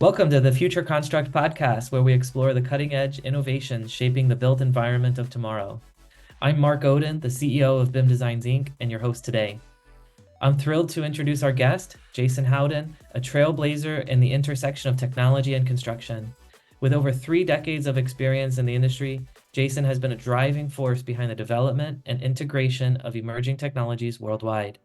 Welcome to the Future Construct podcast, where we explore the cutting edge innovations shaping the built environment of tomorrow. I'm Mark Oden, the CEO of BIM Designs Inc., and your host today. I'm thrilled to introduce our guest, Jason Howden, a trailblazer in the intersection of technology and construction. With over 3 decades of experience in the industry, Jason has been a driving force behind the development and integration of emerging technologies worldwide.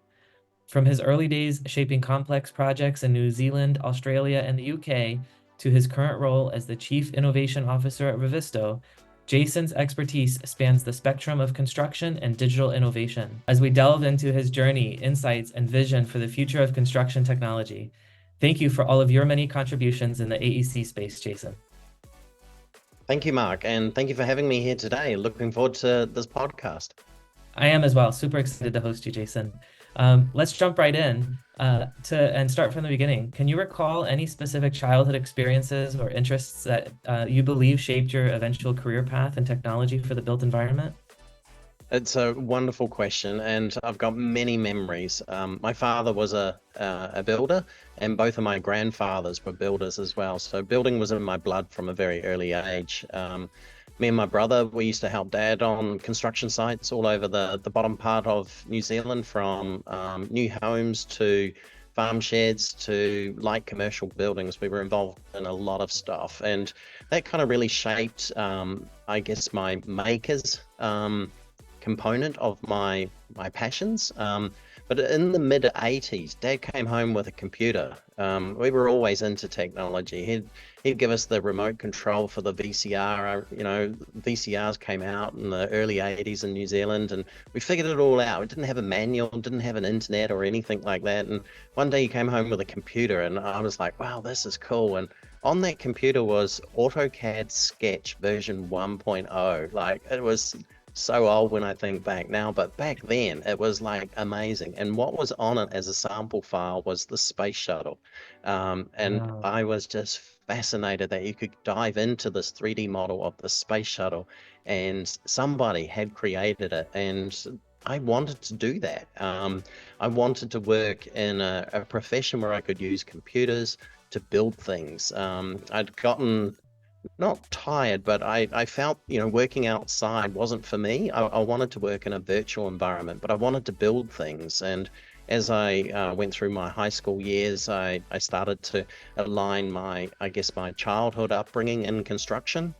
From his early days shaping complex projects in New Zealand, Australia, and the UK, to his current role as the Chief Innovation Officer at Revizto, Jason's expertise spans the spectrum of construction and digital innovation. As we delve into his journey, insights, and vision for the future of construction technology, thank you for all of your many contributions in the AEC space, Jason. Thank you, Mark, and thank you for having me here today. Looking forward to this podcast. I am as well. Super excited to host you, Jason. Let's jump right in and start from the beginning. Can you recall any specific childhood experiences or interests that you believe shaped your eventual career path in technology for the built environment? It's a wonderful question, and I've got many memories. My father was a builder, and both of my grandfathers were builders as well. So building was in my blood from a very early age. Me and my brother, we used to help Dad on construction sites all over the bottom part of New Zealand, from new homes to farm sheds to light commercial buildings. We were involved in a lot of stuff, and that kind of really shaped, I guess, my makers. Component of my passions. But in the mid 80s, Dad came home with a computer. We were always into technology. He'd give us the remote control for the VCR. VCRs came out in the early 80s in New Zealand, and we figured it all out. We didn't have a manual, didn't have an internet or anything like that. And one day he came home with a computer, and I was like, wow, this is cool. And on that computer was AutoCAD Sketch version 1.0. Like, it was so old when I think back now, but back then it was like amazing. And what was on it as a sample file was the space shuttle. And Wow. I was just fascinated that you could dive into this 3D model of the space shuttle, and somebody had created it. And I wanted to do that. I wanted to work in a profession where I could use computers to build things. I'd gotten not tired, but I felt, working outside wasn't for me. I wanted to work in a virtual environment, but I wanted to build things. And as I went through my high school years, I started to align I guess, my childhood upbringing in construction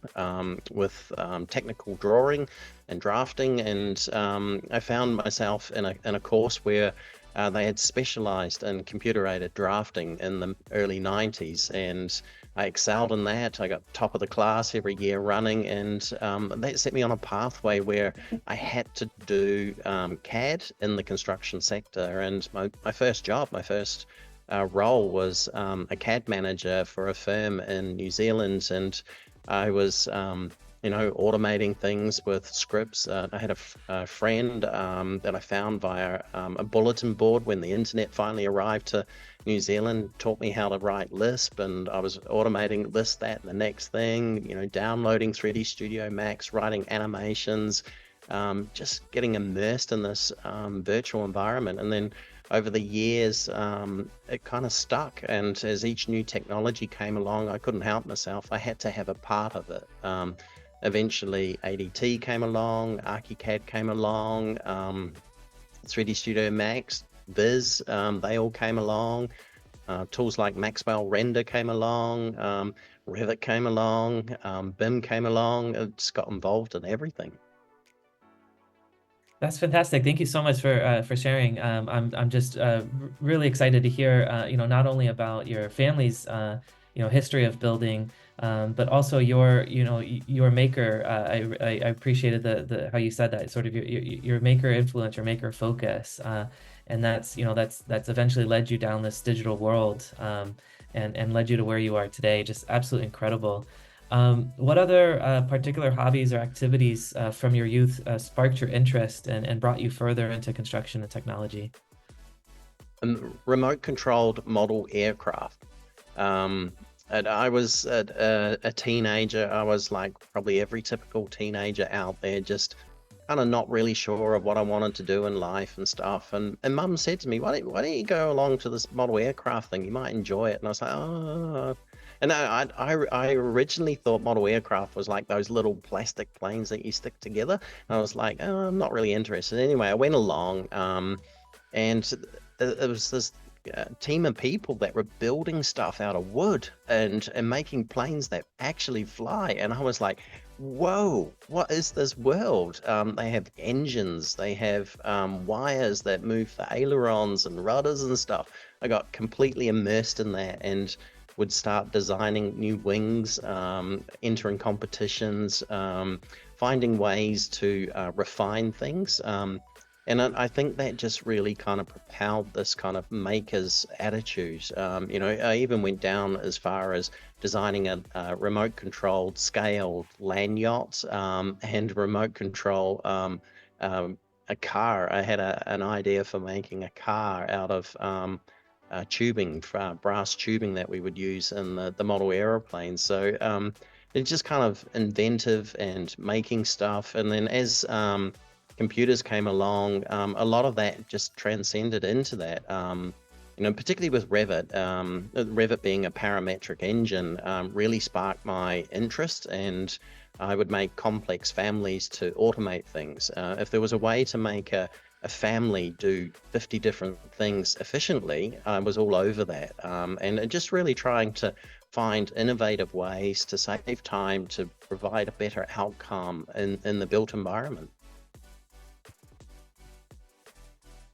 with technical drawing and drafting. And I found myself in a course where they had specialized in computer-aided drafting in the early 90s, and I excelled in that. I got top of the class every year running, and that set me on a pathway where I had to do CAD in the construction sector. And my first job, my first role was a CAD manager for a firm in New Zealand, and I was automating things with scripts. I had a friend that I found via a bulletin board when the internet finally arrived to New Zealand, taught me how to write Lisp, and I was automating this, that, and the next thing, downloading 3D Studio Max, writing animations, just getting immersed in this virtual environment. And then over the years, it kind of stuck. And as each new technology came along, I couldn't help myself. I had to have a part of it. Eventually, ADT came along, ArchiCAD came along, 3D Studio Max, Viz, they all came along. Tools like Maxwell Render came along, Revit came along, BIM came along. It just got involved in everything. That's fantastic. Thank you so much for sharing. I'm just really excited to hear not only about your family's history of building, but also your maker. I appreciated the how you said that, sort of your maker influence, your maker focus, and that's eventually led you down this digital world, and led you to where you are today. Just absolutely incredible. What other particular hobbies or activities from your youth sparked your interest and brought you further into construction and technology? And remote controlled model aircraft. And I was a teenager. I was like probably every typical teenager out there, just kind of not really sure of what I wanted to do in life and stuff. And Mum said to me, why don't you go along to this model aircraft thing? You might enjoy it. And I was like, oh. And I originally thought model aircraft was like those little plastic planes that you stick together. And I was like, oh, I'm not really interested. Anyway, I went along, and it was this team of people that were building stuff out of wood and making planes that actually fly. And I was like, whoa, what is this world? They have engines, they have wires that move the ailerons and rudders and stuff. I got completely immersed in that and would start designing new wings, entering competitions, finding ways to refine things. And I think that just really kind of propelled this kind of maker's attitude. I even went down as far as designing a remote controlled scaled land yacht, and remote control a car. I had an idea for making a car out of tubing, brass tubing that we would use in the model aeroplanes. So it's just kind of inventive and making stuff. And then as computers came along, a lot of that just transcended into that. Particularly with Revit, Revit being a parametric engine, really sparked my interest, and I would make complex families to automate things. If there was a way to make a family do 50 different things efficiently, I was all over that. And just really trying to find innovative ways to save time, to provide a better outcome in the built environment.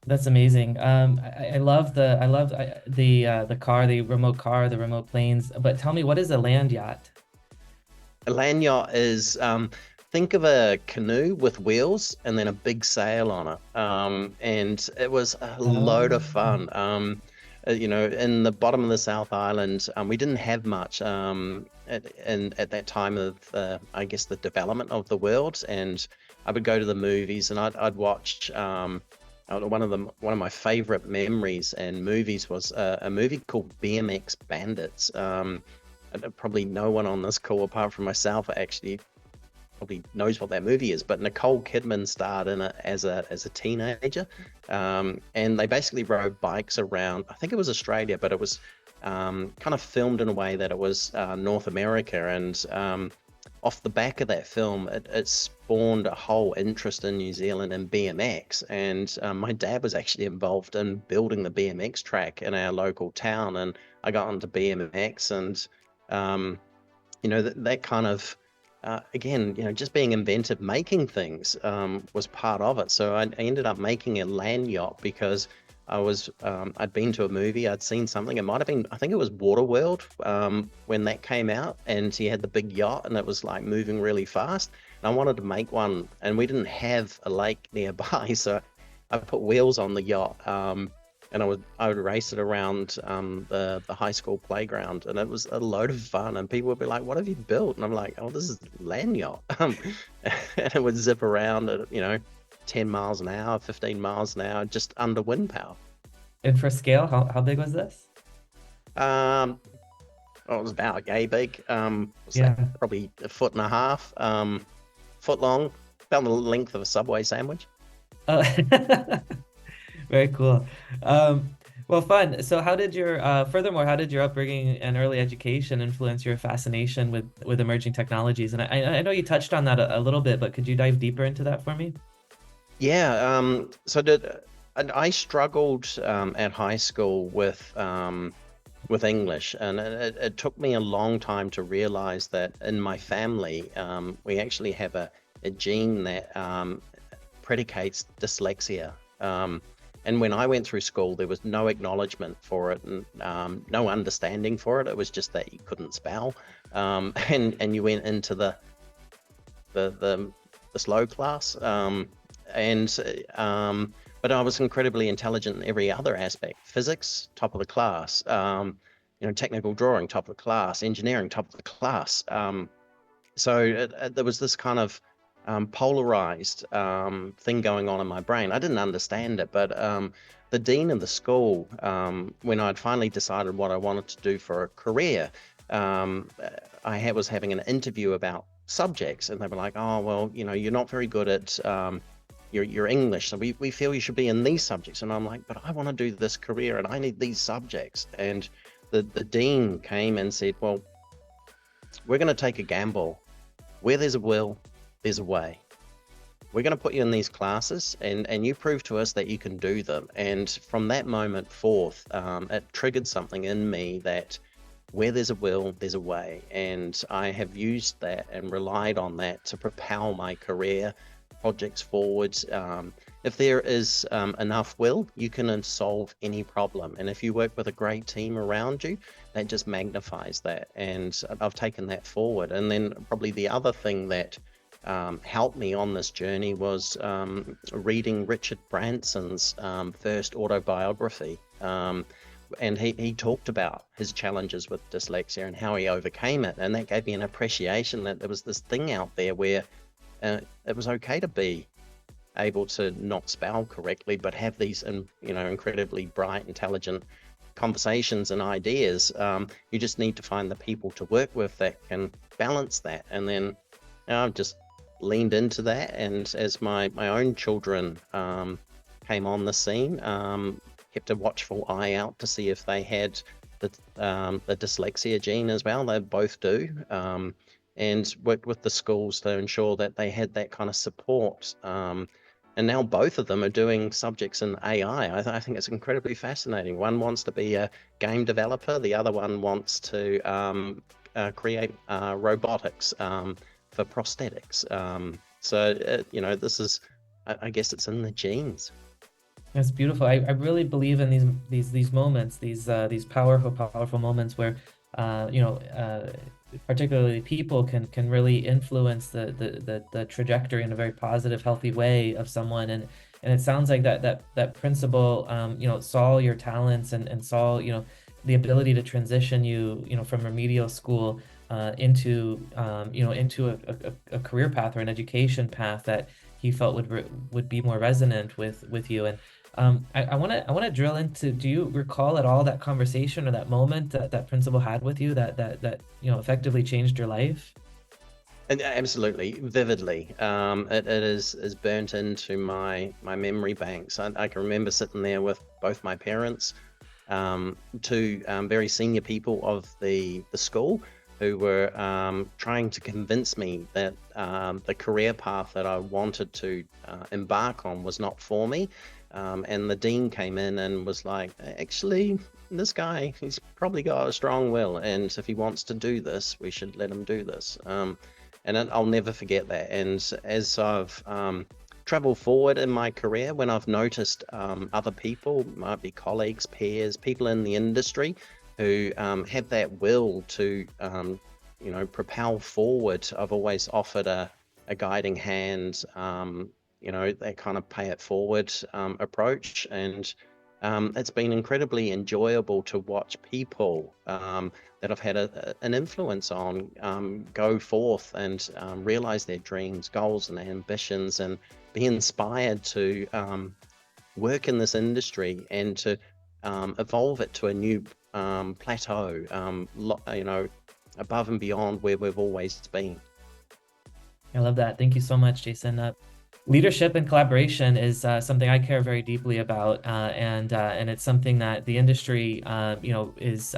That's amazing. I love the car, the remote car, the remote planes. But tell me, what is a land yacht? A land yacht is, think of a canoe with wheels and then a big sail on it. And it was a load of fun. In the bottom of the South Island, we didn't have much at that time of, I guess, the development of the world. And I would go to the movies and I'd watch. One of my favorite memories and movies was a movie called BMX Bandits. Probably no one on this call apart from myself actually probably knows what that movie is, but Nicole Kidman starred in it as a teenager, and they basically rode bikes around. I think it was Australia, but it was kind of filmed in a way that it was North America, and off the back of that film, it spawned a whole interest in New Zealand and BMX. And my dad was actually involved in building the BMX track in our local town, and I got into BMX, and that kind of again, just being inventive, making things was part of it. So I ended up making a land yacht because I'd been to a movie, I'd seen something. It might have been, I think it was Waterworld, when that came out, and he had the big yacht and it was like moving really fast. And I wanted to make one, and we didn't have a lake nearby, so I put wheels on the yacht, and I would race it around the high school playground, and it was a load of fun. And people would be like, "What have you built?" And I'm like, "Oh, this is land yacht," and it would zip around at 10 miles an hour, 15 miles an hour, just under wind power. And for scale, how big was this? It was about yay big. Yeah. Probably a foot and a half, foot long, about the length of a Subway sandwich. Oh, very cool. Well, fun. So furthermore, how did your upbringing and early education influence your fascination with emerging technologies? And I know you touched on that a little bit, but could you dive deeper into that for me? Yeah, I struggled at high school with English, and it took me a long time to realize that in my family, we actually have a gene that predicates dyslexia. And when I went through school, there was no acknowledgement for it, and no understanding for it. It was just that you couldn't spell, and you went into the slow class. But I was incredibly intelligent in every other aspect. Physics, top of the class. Technical drawing, top of the class. Engineering, top of the class. So there was this kind of polarized thing going on in my brain. I didn't understand it, but the dean of the school, when I'd finally decided what I wanted to do for a career, I was having an interview about subjects, and they were like, "Oh, well, you're not very good at your English, so we feel you should be in these subjects." And I'm like, "But I want to do this career, and I need these subjects." And the dean came and said, "Well, we're going to take a gamble. Where there's a will, there's a way. We're going to put you in these classes, and you prove to us that you can do them. And from that moment forth, it triggered something in me that where there's a will, there's a way. And I have used that and relied on that to propel my career projects forward. If there is enough will, you can solve any problem. And if you work with a great team around you, that just magnifies that. And I've taken that forward. And then probably the other thing that helped me on this journey was reading Richard Branson's first autobiography. And he talked about his challenges with dyslexia and how he overcame it. And that gave me an appreciation that there was this thing out there where it was okay to be able to not spell correctly, but have these, incredibly bright, intelligent conversations and ideas. You just need to find the people to work with that can balance that. And then I've just leaned into that. And as my own children came on the scene, kept a watchful eye out to see if they had the dyslexia gene as well. They both do. And worked with the schools to ensure that they had that kind of support. And now both of them are doing subjects in AI. I think it's incredibly fascinating. One wants to be a game developer. The other one wants to create robotics for prosthetics. This is, I guess it's in the genes. That's beautiful. I really believe in these moments, these powerful moments where particularly people can really influence the trajectory in a very positive, healthy way of someone. And it sounds like that principle saw your talents and saw the ability to transition you from remedial school into a career path or an education path that he felt would be more resonant with you. And I want to drill into, do you recall at all that conversation or that moment that principal had with you that effectively changed your life? And absolutely, vividly. It is burnt into my memory banks. I can remember sitting there with both my parents, two very senior people of the school, who were trying to convince me that the career path that I wanted to embark on was not for me. And the dean came in and was like, actually, this guy, he's probably got a strong will, and if he wants to do this, we should let him do this. And I'll never forget that. And as I've traveled forward in my career, when I've noticed other people, might be colleagues, peers, people in the industry who have that will to propel forward, I've always offered a guiding hand, that kind of pay it forward approach. And it's been incredibly enjoyable to watch people that I've had an influence on go forth and realize their dreams, goals, and ambitions, and be inspired to work in this industry and to evolve it to a new plateau, above and beyond where we've always been. I love that. Thank you so much, Jason. Leadership and collaboration is something I care very deeply about, and it's something that the industry, is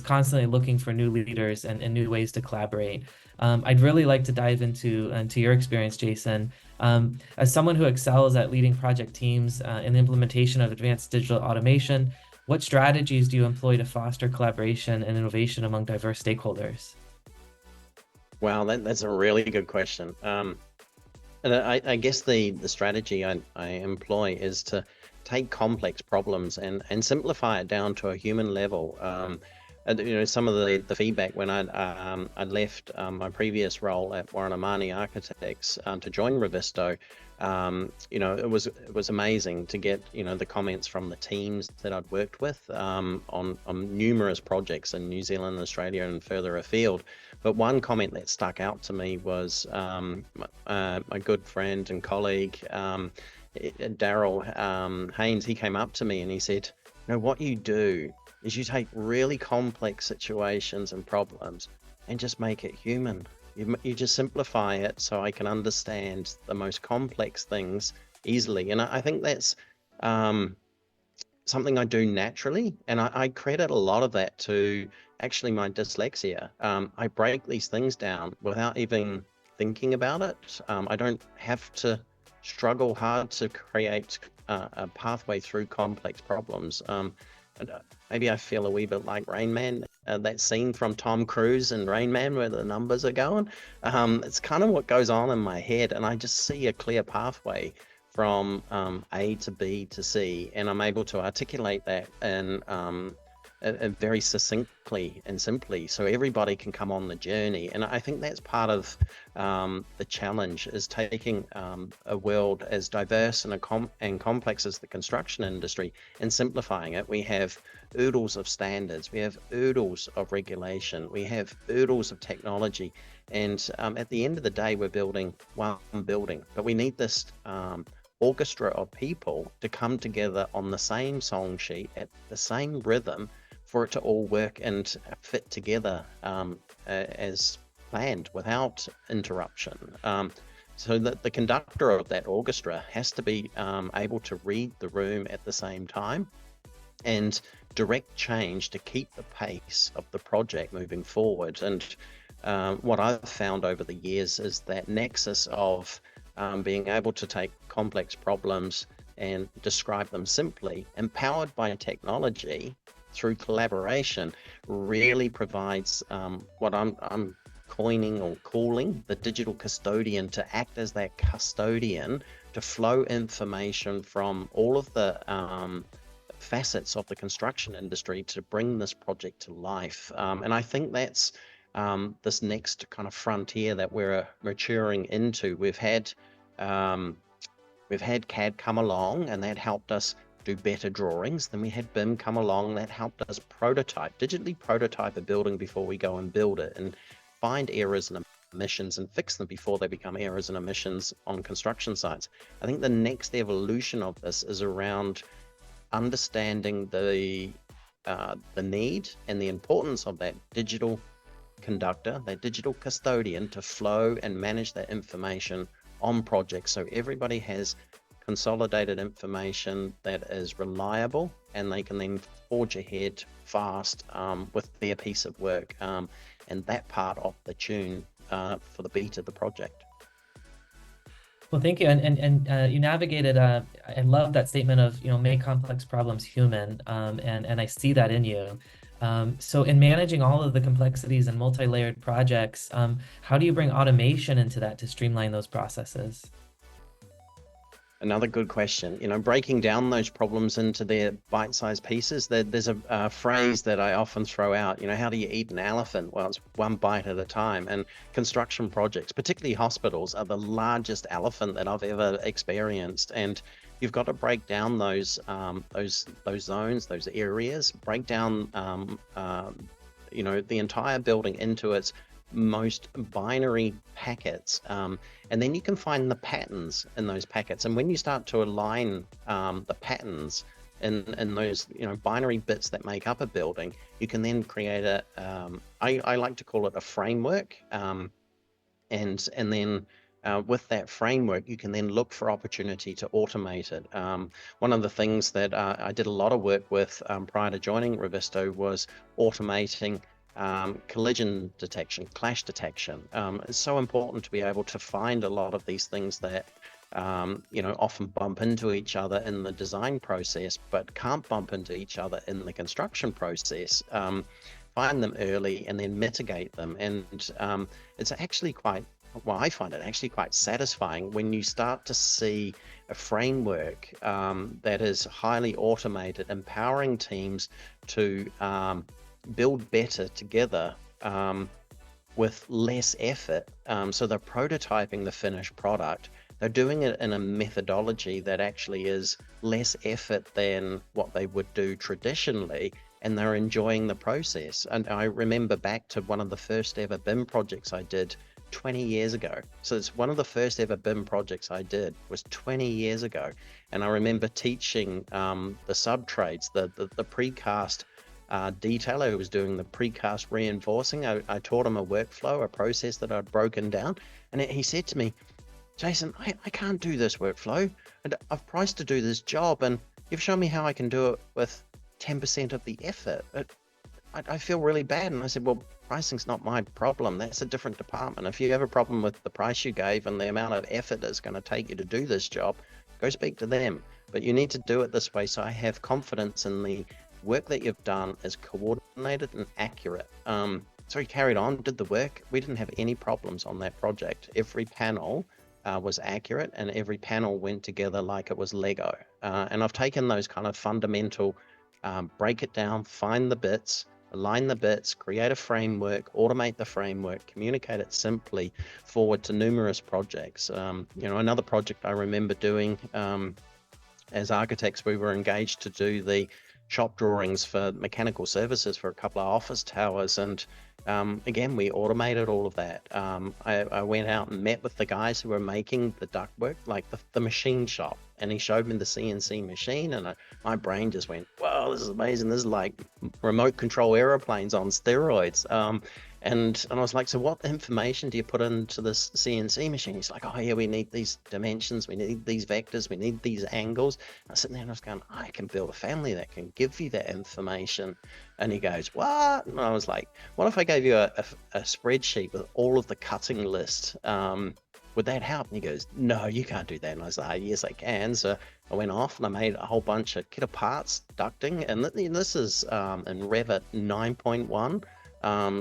constantly looking for new leaders and new ways to collaborate. I'd really like to dive into your experience, Jason, as someone who excels at leading project teams in the implementation of advanced digital automation. What strategies do you employ to foster collaboration and innovation among diverse stakeholders? Wow, that's a really good question. And I guess the strategy I employ is to take complex problems and simplify it down to a human level. And some of the feedback when I left my previous role at Warren Armani Architects to join Revizto, it was amazing to get the comments from the teams that I'd worked with on numerous projects in New Zealand, Australia, and further afield. But one comment that stuck out to me was my good friend and colleague Daryl Haynes. He came up to me and he said, what you do is you take really complex situations and problems and just make it human. You just simplify it so I can understand the most complex things easily. And I think that's something I do naturally. And I credit a lot of that to actually my dyslexia. I break these things down without even thinking about it. I don't have to struggle hard to create a pathway through complex problems. And maybe I feel a wee bit like Rain Man, that scene from Tom Cruise in Rain Man where the numbers are going. It's kind of what goes on in my head, and I just see a clear pathway from A to B to C, and I'm able to articulate that in very succinctly and simply, so everybody can come on the journey. And I think that's part of the challenge, is taking a world as diverse and complex as the construction industry and simplifying it. We have oodles of standards, we have oodles of regulation, we have oodles of technology, and at the end of the day, we're building one building, but we need this orchestra of people to come together on the same song sheet at the same rhythm for it to all work and fit together as planned without interruption. So that the conductor of that orchestra has to be able to read the room at the same time and direct change to keep the pace of the project moving forward. And what I've found over the years is that nexus of being able to take complex problems and describe them simply, empowered by technology through collaboration, really provides what I'm coining or calling the digital custodian, to act as that custodian to flow information from all of the facets of the construction industry to bring this project to life. And I think that's this next kind of frontier that we're maturing into. We've had CAD come along, and that helped us do better drawings. Then we had BIM come along, that helped us digitally prototype a building before we go and build it, and find errors and omissions and fix them before they become errors and omissions on construction sites. I think the next evolution of this is around understanding the need and the importance of that digital conductor, that digital custodian, to flow and manage that information on projects, so everybody has consolidated information that is reliable, and they can then forge ahead fast with their piece of work and that part of the tune for the beat of the project. Well, thank you. And you navigated, I love that statement of, make complex problems human. And I see that in you. So in managing all of the complexities and multi-layered projects, how do you bring automation into that to streamline those processes? Another good question. Breaking down those problems into their bite-sized pieces. There's a phrase that I often throw out. How do you eat an elephant? Well, it's one bite at a time. And construction projects, particularly hospitals, are the largest elephant that I've ever experienced. And you've got to break down those zones, those areas. Break down, the entire building into its most binary packets, and then you can find the patterns in those packets. And when you start to align the patterns in those binary bits that make up a building, you can then create I like to call it a framework, and then with that framework, you can then look for opportunity to automate it. One of the things that I did a lot of work with prior to joining Revizto was automating collision detection, clash detection. It's so important to be able to find a lot of these things that often bump into each other in the design process, but can't bump into each other in the construction process. Find them early and then mitigate them. And it's actually I find it actually quite satisfying when you start to see a framework that is highly automated, empowering teams to build better together with less effort. So they're prototyping the finished product. They're doing it in a methodology that actually is less effort than what they would do traditionally, and they're enjoying the process. And I remember back to one of the first ever BIM projects I did 20 years ago. So it's one of the first ever BIM projects I did was 20 years ago. And I remember teaching the sub-trades, the precast detailer who was doing the precast reinforcing. I taught him a workflow, a process that I'd broken down. And he said to me, Jason, I can't do this workflow. And I've priced to do this job, and you've shown me how I can do it with 10% of the effort. I feel really bad. And I said, well, pricing's not my problem. That's a different department. If you have a problem with the price you gave and the amount of effort it's going to take you to do this job, go speak to them. But you need to do it this way, so I have confidence in the work that you've done is coordinated and accurate. So he carried on, did the work. We didn't have any problems on that project. Every panel was accurate, and every panel went together like it was Lego. And I've taken those kind of fundamental, break it down, find the bits, align the bits, create a framework, automate the framework, communicate it simply forward to numerous projects. Another project I remember doing, as architects, we were engaged to do the shop drawings for mechanical services for a couple of office towers, and again, we automated all of that. I went out and met with the guys who were making the ductwork, like the machine shop, and he showed me the CNC machine, and my brain just went, wow, this is amazing. This is like remote control aeroplanes on steroids. And I was like, so what information do you put into this CNC machine? He's like, oh yeah, we need these dimensions, we need these vectors, we need these angles. I was sitting there and I was going, I can build a family that can give you that information. And he goes, what? And I was like, what if I gave you a spreadsheet with all of the cutting list? Would that help? And he goes, no, you can't do that. And I was like, yes, I can. So I went off and I made a whole bunch of kit of parts, ducting. And this is in Revit 9.1.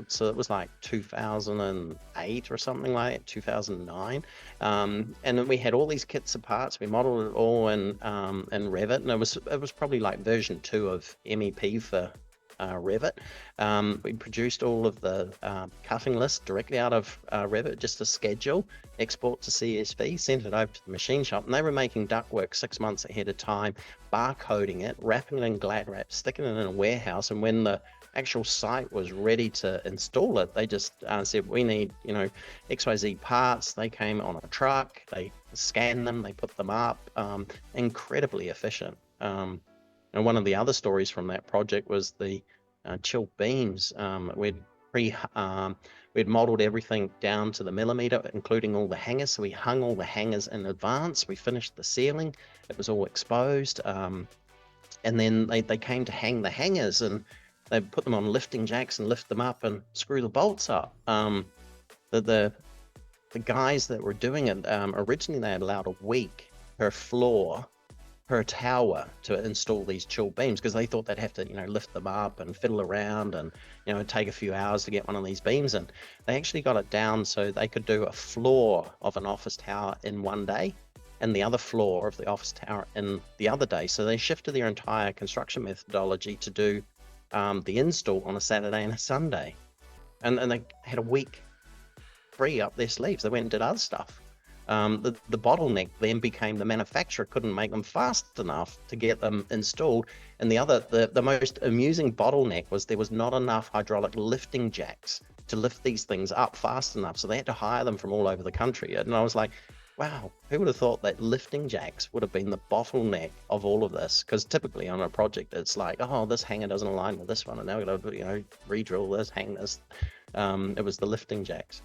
So it was like 2008 or something like that, 2009. And then we had all these kits of parts. We modeled it all in Revit, and it was probably like version 2 of MEP for Revit. We produced all of the cutting list directly out of Revit, just a schedule, export to CSV, sent it over to the machine shop, and they were making ductwork 6 months ahead of time, barcoding it, wrapping it in glad wrap, sticking it in a warehouse, and when the actual site was ready to install it, they just said, we need, XYZ parts. They came on a truck, they scanned them, they put them up, incredibly efficient. And one of the other stories from that project was the chill beams. We'd modeled everything down to the millimeter, including all the hangers. So we hung all the hangers in advance. We finished the ceiling. It was all exposed. And then they came to hang the hangers, and they put them on lifting jacks and lift them up and screw the bolts up. The guys that were doing it, originally they had allowed a week per floor, per tower to install these chill beams, because they thought they'd have to, lift them up and fiddle around and, take a few hours to get one of these beams in. They actually got it down so they could do a floor of an office tower in one day and the other floor of the office tower in the other day. So they shifted their entire construction methodology to do the install on a Saturday and a Sunday, and they had a week free up their sleeves. They went and did other stuff. The bottleneck then became the manufacturer couldn't make them fast enough to get them installed, and the most amusing bottleneck was there was not enough hydraulic lifting jacks to lift these things up fast enough, so they had to hire them from all over the country. And I was like, wow, who would have thought that lifting jacks would have been the bottleneck of all of this? Because typically on a project, it's like, oh, this hanger doesn't align with this one, and now we're going to, re-drill this, hang this. It was the lifting jacks.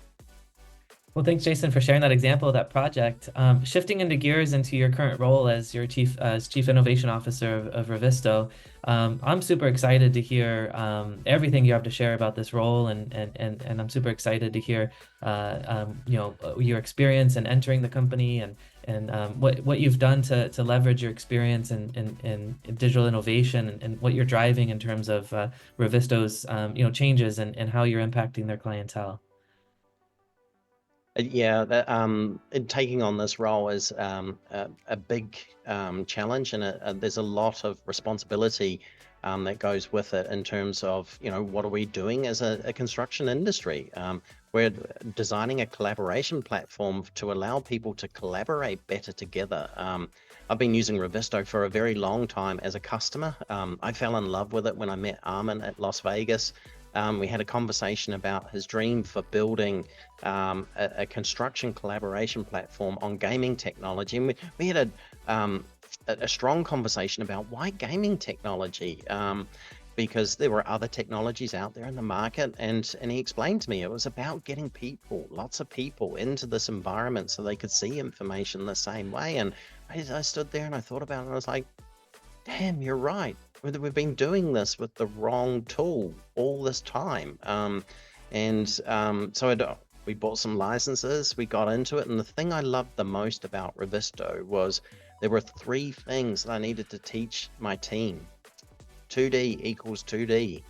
Well, thanks, Jason, for sharing that example of that project. Shifting into gears into your current role as your Chief Innovation Officer of Revizto, I'm super excited to hear everything you have to share about this role, and I'm super excited to hear your experience in entering the company and what you've done to leverage your experience in digital innovation and what you're driving in terms of Revisto's changes and how you're impacting their clientele. Yeah, taking on this role is a big challenge, and there's a lot of responsibility that goes with it in terms of, what are we doing as a construction industry? We're designing a collaboration platform to allow people to collaborate better together. I've been using Revizto for a very long time as a customer. I fell in love with it when I met Armin at Las Vegas. We had a conversation about his dream for building a construction collaboration platform on gaming technology, and we had a strong conversation about why gaming technology, because there were other technologies out there in the market, and he explained to me it was about getting people, lots of people, into this environment so they could see information the same way. And I stood there and I thought about it, and I was like, damn, you're right. we've been doing this with the wrong tool all this time. We bought some licenses, we got into it, and the thing I loved the most about Revizto was there were 3 things that I needed to teach my team. 2D equals 2D,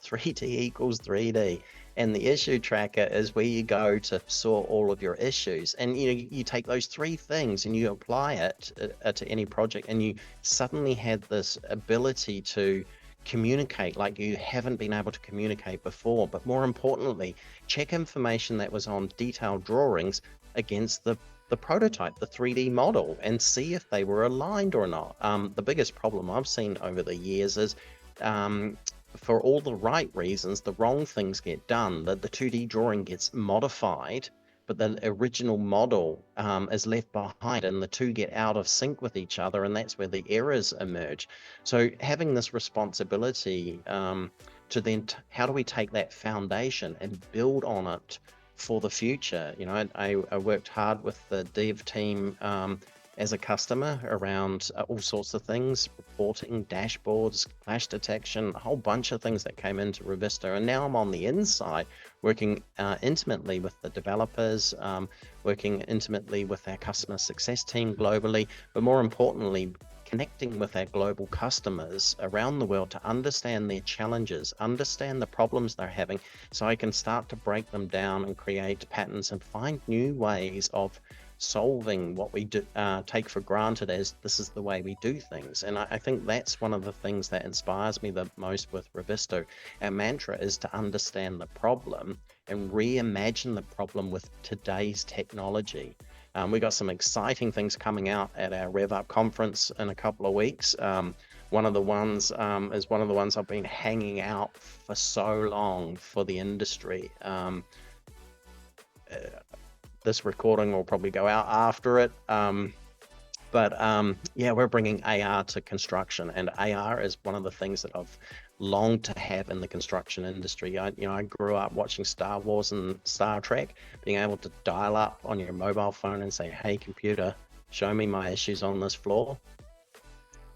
3D equals 3D. And the issue tracker is where you go to sort all of your issues. And you take those 3 things and you apply it to any project, and you suddenly have this ability to communicate like you haven't been able to communicate before. But more importantly, check information that was on detailed drawings against the prototype, the 3D model, and see if they were aligned or not. The biggest problem I've seen over the years is for all the right reasons, the wrong things get done. The 2D drawing gets modified, but the original model is left behind, and the two get out of sync with each other, and that's where the errors emerge. So having this responsibility to then, how do we take that foundation and build on it for the future? I worked hard with the dev team as a customer around all sorts of things, reporting, dashboards, clash detection, a whole bunch of things that came into Revizto. And now I'm on the inside working intimately with the developers, working intimately with our customer success team globally, but more importantly, connecting with our global customers around the world to understand their challenges, understand the problems they're having, so I can start to break them down and create patterns and find new ways of solving what we do, take for granted as this is the way we do things. And I think that's one of the things that inspires me the most with Revizto. Our mantra is to understand the problem and reimagine the problem with today's technology. We got some exciting things coming out at our RevUp conference in a couple of weeks. One of the ones is one of the ones I've been hanging out for so long for the industry. This recording will probably go out after it. Yeah, we're bringing AR to construction, and AR is one of the things that I've longed to have in the construction industry. I grew up watching Star Wars and Star Trek, being able to dial up on your mobile phone and say, "Hey computer, show me my issues on this floor."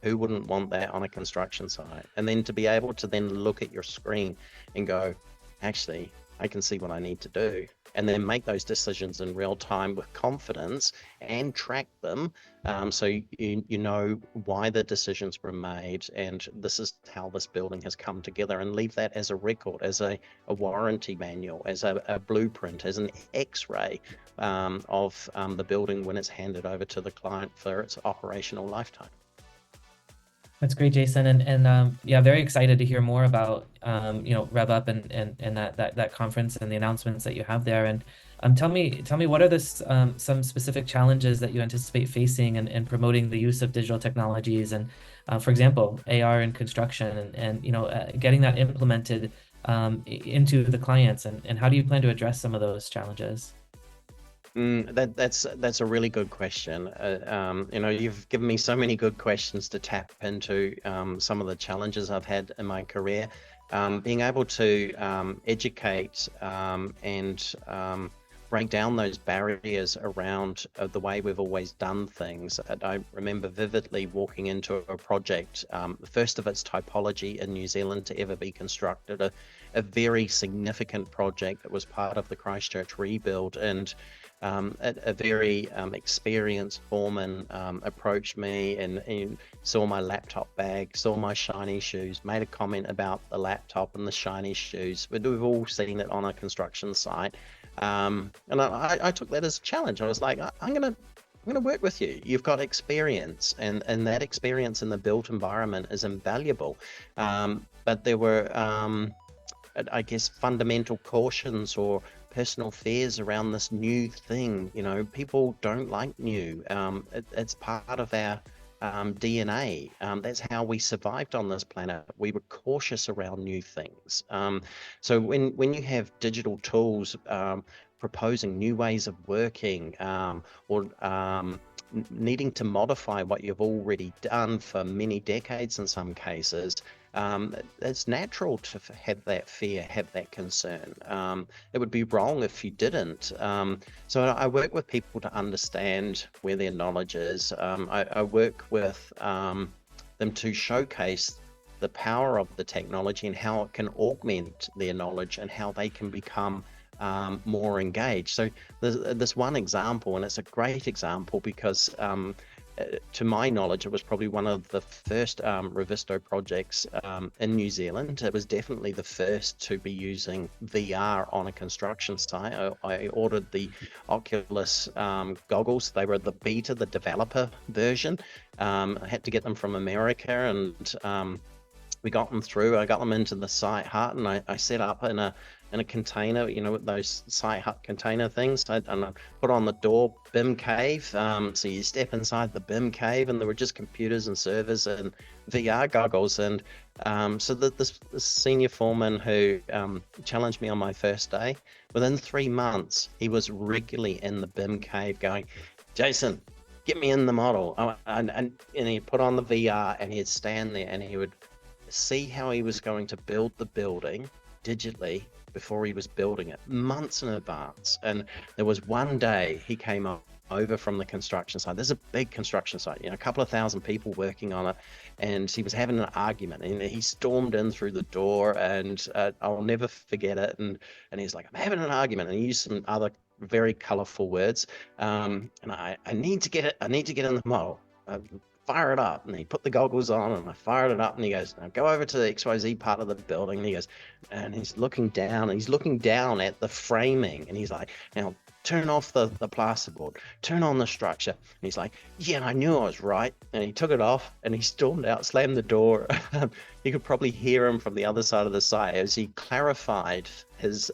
Who wouldn't want that on a construction site? And then to be able to then look at your screen and go, actually, I can see what I need to do, and then make those decisions in real time with confidence and track them, so you know why the decisions were made, and this is how this building has come together, and leave that as a record, as a warranty manual, as a blueprint, as an x-ray of the building when it's handed over to the client for its operational lifetime. That's great, Jason, and yeah, very excited to hear more about RevUp and that conference and the announcements that you have there. And tell me what are the some specific challenges that you anticipate facing in promoting the use of digital technologies, and for example, AR in construction, and getting that implemented into the clients, and how do you plan to address some of those challenges? That's a really good question. You've given me so many good questions to tap into some of the challenges I've had in my career. Being able to educate and break down those barriers around the way we've always done things. I remember vividly walking into a project, the first of its typology in New Zealand to ever be constructed, a very significant project that was part of the Christchurch rebuild, and a very experienced foreman approached me and saw my laptop bag, saw my shiny shoes, made a comment about the laptop and the shiny shoes. We've all seen it on a construction site, and I took that as a challenge. I was like, I'm gonna work with you. You've got experience, and that experience in the built environment is invaluable. But there were, I guess, fundamental cautions or personal fears around this new thing. People don't like new. It's part of our DNA. That's how we survived on this planet. We were cautious around new things. So when you have digital tools proposing new ways of working, or needing to modify what you've already done for many decades in some cases, it's natural to have that fear, have that concern. It would be wrong if you didn't. So I work with people to understand where their knowledge is. I work with them to showcase the power of the technology and how it can augment their knowledge and how they can become more engaged. So there's this one example, and it's a great example because to my knowledge, it was probably one of the first Revizto projects in New Zealand. It was definitely the first to be using VR on a construction site. I ordered the Oculus goggles. They were the beta, the developer version. I had to get them from America, and we got them through. I got them into the site hut, and I set up in a container, those site hut container things. And I put on the door BIM cave. So you step inside the BIM cave, and there were just computers and servers and VR goggles. And so this senior foreman who challenged me on my first day, within 3 months, he was regularly in the BIM cave going, "Jason, get me in the model." And he'd put on the VR, and he'd stand there, and he would see how he was going to build the building digitally before he was building it months in advance. And there was one day he came over from the construction site. There's a big construction site, a couple of thousand people working on it, and he was having an argument, and he stormed in through the door, and I'll never forget it. And he's like, "I'm having an argument," and he used some other very colorful words, and I need to get it. I need to get in the model. Fire it up. And he put the goggles on, and I fired it up, and he goes, "Now go over to the XYZ part of the building." And he goes, and he's looking down at the framing, and he's like, "Now turn off the plasterboard, turn on the structure." And he's like, "Yeah, I knew I was right." And he took it off, and he stormed out, slammed the door. You could probably hear him from the other side of the site as he clarified his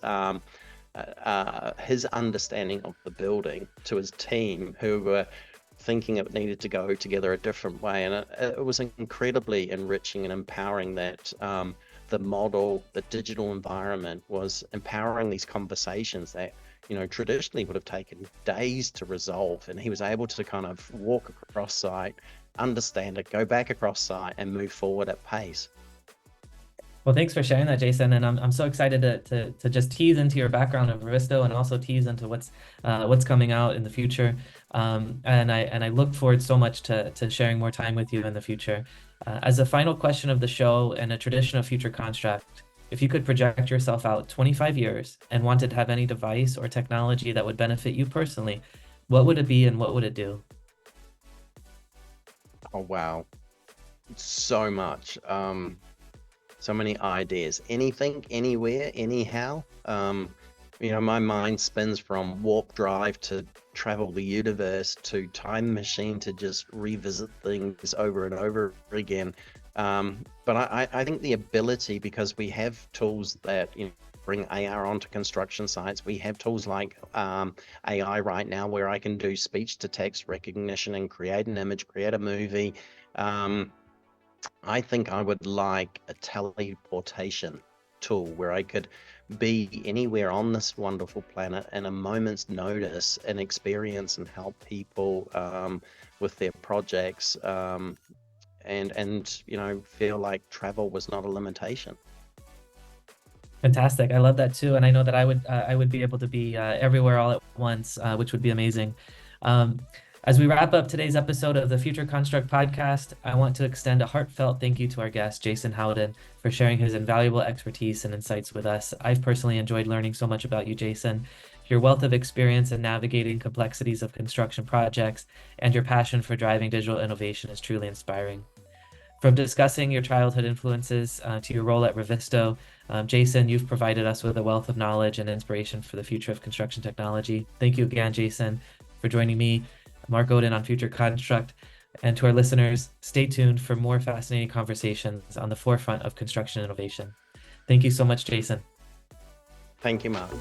understanding of the building to his team, who were thinking it needed to go together a different way. And it was incredibly enriching and empowering that the model, the digital environment was empowering these conversations that, traditionally would have taken days to resolve. And he was able to kind of walk across site, understand it, go back across site, and move forward at pace. Well, thanks for sharing that, Jason. And I'm so excited to just tease into your background of Revizto, and also tease into what's coming out in the future. And I look forward so much to sharing more time with you in the future. As a final question of the show and a tradition of Future Construct, if you could project yourself out 25 years and wanted to have any device or technology that would benefit you personally, what would it be and what would it do? Oh, wow. So much. So many ideas. Anything, anywhere, anyhow. My mind spins from warp drive to travel the universe to time machine to just revisit things over and over again. But I think the ability, because we have tools that bring AR onto construction sites. We have tools like AI right now where I can do speech to text recognition and create an image, create a movie. I think I would like a teleportation tool where I could be anywhere on this wonderful planet in a moment's notice and experience and help people with their projects, and feel like travel was not a limitation. Fantastic. I love that too. And I know that I would be able to be everywhere all at once, which would be amazing. As we wrap up today's episode of the Future Construct podcast, I want to extend a heartfelt thank you to our guest, Jason Howden, for sharing his invaluable expertise and insights with us. I've personally enjoyed learning so much about you, Jason. Your wealth of experience in navigating complexities of construction projects and your passion for driving digital innovation is truly inspiring. From discussing your childhood influences to your role at Revizto, Jason, you've provided us with a wealth of knowledge and inspiration for the future of construction technology. Thank you again, Jason, for joining me, Mark Howden, on Future Construct. And to our listeners, stay tuned for more fascinating conversations on the forefront of construction innovation. Thank you so much, Jason. Thank you, Mark.